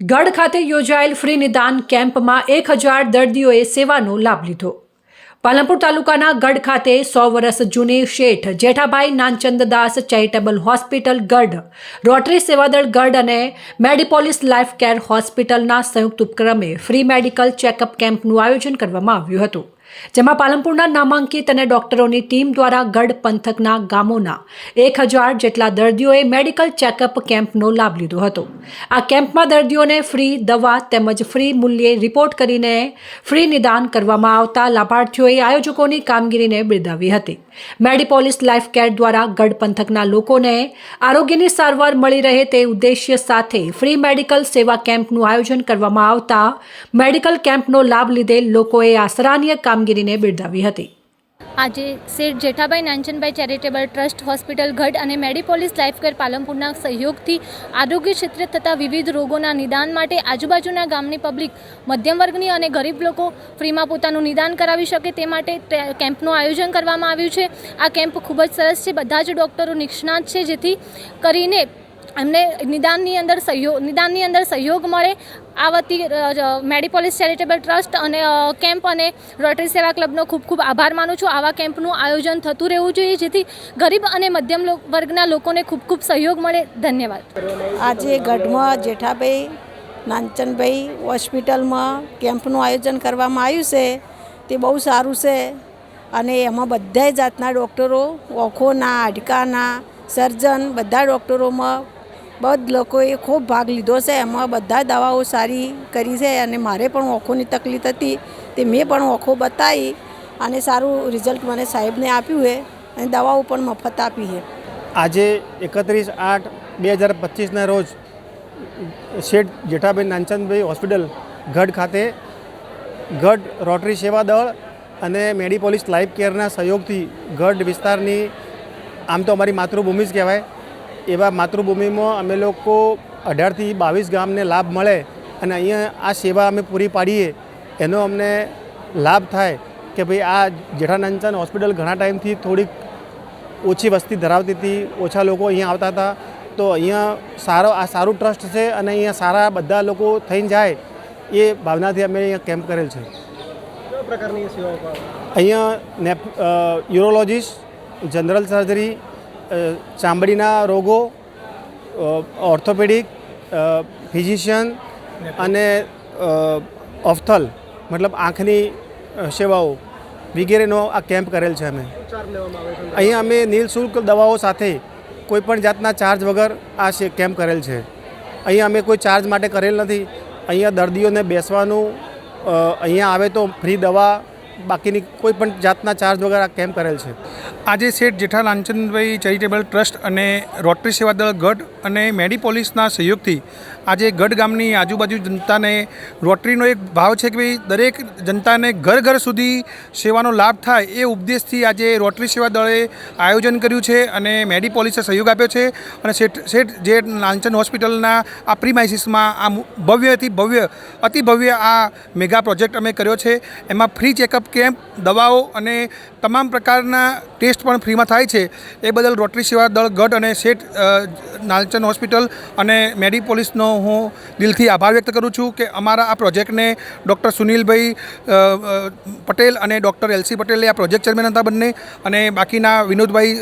ગઢ ખાતે યોજાયેલ ફ્રી નિદાન કેમ્પમાં 1000 દર્દીઓએ સેવાનો લાભ લીધો। પાલનપુર તાલુકાના ગઢ ખાતે 100 વર્ષ જૂની શેઠ જેઠાભાઈ નાનચંદદાસ ચેરિટેબલ હોસ્પિટલ ગઢ, રોટરી સેવાદળ ગઢ અને મેડિપોલિસ લાઈફ કેર હોસ્પિટલના સંયુક્ત ઉપક્રમે ફ્રી મેડિકલ ચેકઅપ કેમ્પનું આયોજન કરવામાં આવ્યું હતું, જેમાં પાલનપુરના નામાંકિત અને ડોક્ટરોની ટીમ દ્વારા ગઢ પંથકના ગામોના 1000 જેટલા દર્દીઓએ મેડિકલ ચેકઅપ કેમ્પનો લાભ લીધો હતો। આ કેમ્પમાં દર્દીઓને ફ્રી દવા તેમજ ફ્રી મૂલ્યે રિપોર્ટ કરીને ફ્રી નિદાન કરવામાં આવતા લાભાર્થીઓએ આયોજકોની કામગીરીને બિરદાવી હતી। મેડિપોલિસ લાઈફ કેર દ્વારા ગઢ પંથકના લોકોને આરોગ્યની સારવાર મળી રહે તે ઉદ્દેશ્ય સાથે ફ્રી મેડિકલ સેવા કેમ્પનું આયોજન કરવામાં આવતા મેડિકલ કેમ્પનો લાભ લીધેલ લોકોએ આ સરાહનીય કામગીરીને બિરદાવી હતી। આજે શેઠ જેઠાભાઈ નાનચંદભાઈ ચેરિટેબલ ટ્રસ્ટ હોસ્પિટલ ગઢ અને મેડિપોલિસ લાઈફ કેર પાલનપુરના સહયોગથી આરોગ્ય ક્ષેત્રે થતા વિવિધ રોગોના નિદાન માટે આજુબાજુના ગામની પબ્લિક, મધ્યમ વર્ગની અને ગરીબ લોકો ફ્રીમાં પોતાનું નિદાન કરાવી શકે તે માટે કેમ્પનું આયોજન કરવામાં આવ્યું છે। આ કેમ્પ ખૂબ જ સરસ છે। બધા જ ડૉક્ટરો નિષ્ણાત છે, જેથી કરીને એમને નિદાનની અંદર સહયોગ મળે। આ વતી મેડિપોલિસ ચેરિટેબલ ટ્રસ્ટ અને કેમ્પ અને રોટરી સેવા ક્લબનો ખૂબ ખૂબ આભાર માનું છું। આવા કેમ્પનું આયોજન થતું રહેવું જોઈએ, જેથી ગરીબ અને મધ્યમ વર્ગના લોકોને ખૂબ ખૂબ સહયોગ મળે। ધન્યવાદ। આજે ગઢમાં જેઠાભાઈ નાનચંદભાઈ હોસ્પિટલમાં કેમ્પનું આયોજન કરવામાં આવ્યું છે, તે બહુ સારું છે અને એમાં બધા જાતના ડૉક્ટરો, આંખોના, હાડકાના, સર્જન, બધા ડૉક્ટરોમાં બધા લોકોએ ખૂબ ભાગ લીધો છે। એમાં બધા દવાઓ સારી કરી છે અને મારે પણ આંખોની તકલીફ હતી, તે મેં પણ આંખો બતાવી અને સારું રિઝલ્ટ મને સાહેબને આપ્યું છે અને દવાઓ પણ મફત આપી છે। આજે 31/8/2025ના રોજ શેઠ જેઠાભાઈ નાનચંદભાઈ હોસ્પિટલ ગઢ ખાતે ગઢ રોટરી સેવા દળ અને મેડિપોલિસ લાઈફ કેરના સહયોગથી ગઢ વિસ્તારની, આમ તો અમારી માતૃભૂમિ જ કહેવાય, એવા માતૃભૂમિમાં અમે લોકો 18 થી 22 ગામને લાભ મળે અને અહીંયા આ સેવા અમે પૂરી પાડીએ, એનો અમને લાભ થાય કે ભાઈ આ જેઠા નાનચંદ હોસ્પિટલ ઘણા ટાઈમથી થોડીક ઓછી વસ્તી ધરાવતી હતી, ઓછા લોકો અહીંયા આવતા હતા, તો અહીંયા આ સારું ટ્રસ્ટ છે અને અહીંયા સારા બધા લોકો થઈને જાય એ ભાવનાથી અમે અહીંયા કેમ્પ કરેલ છે। કયા પ્રકારની સેવાઓ અહીંયા યુરોલોજીસ્ટ, જનરલ સર્જરી, ચામડીના રોગો, ઓર્થોપેડિક, ફિઝિશિયન અને ઓફથલ મતલબ આંખની સેવાઓ વગેરેનો આ કેમ્પ કરેલ છે। અહીંયા અમે નિઃશુલ્ક દવાઓ સાથે કોઈપણ જાતના ચાર્જ વગર આ કેમ્પ કરેલ છે। અહીંયા અમે કોઈ ચાર્જ માટે કરેલ નથી। અહીંયા દર્દીઓને બેસવાનું, અહીંયા આવે તો ફ્રી દવા, બાકીની કોઈ પણ જાતના ચાર્જ વગર આ કેમ્પ કરેલ છે। આજે શેઠ જેઠા નાનચંદભાઈ ચેરિટેબલ ટ્રસ્ટ અને રોટરી સેવા દળ ગઢ અને મેડિપોલિસના સહયોગથી આજે ગઢ ગામની આજુબાજુ જનતાને રોટરીનો એક ભાવ છે કે ભાઈ દરેક જનતાને ઘર ઘર સુધી સેવાનો લાભ થાય, એ ઉપદેશથી આજે રોટરી સેવા દળે આયોજન કર્યું છે અને મેડિપોલિસે સહયોગ આપ્યો છે અને શેઠ જે નાનચંદ હોસ્પિટલના આ પ્રીમાઇસીસમાં આ અતિ ભવ્ય આ મેગા પ્રોજેક્ટ અમે કર્યો છે। એમાં ફ્રી ચેકઅપ કેમ્પ, દવાઓ અને તમામ પ્રકારના ટેસ્ટ પણ ફ્રીમાં થાય છે। એ બદલ રોટરી સેવા દળ ગઢ અને શેઠ નાનચંદ હોસ્પિટલ અને મેડિપોલિસનો હું દિલથી આભાર વ્યક્ત કરું છું કે અમારા આ પ્રોજેક્ટને ડૉક્ટર સુનિલભાઈ પટેલ અને ડૉક્ટર એલસી પટેલે આ પ્રોજેક્ટ ચેરમેન હતા બંને, અને બાકીના વિનોદભાઈ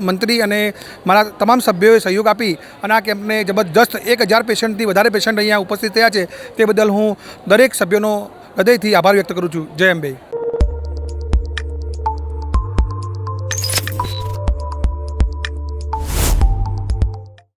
મંત્રી અને મારા તમામ સભ્યોએ સહયોગ આપી અને આ કેમ્પને જબરદસ્ત 1000 પેશન્ટથી વધારે પેશન્ટ અહીંયા ઉપસ્થિત થયા છે, તે બદલ હું દરેક સભ્યોનો હૃદયથી આભાર વ્યક્ત કરું છું। જય અંબે।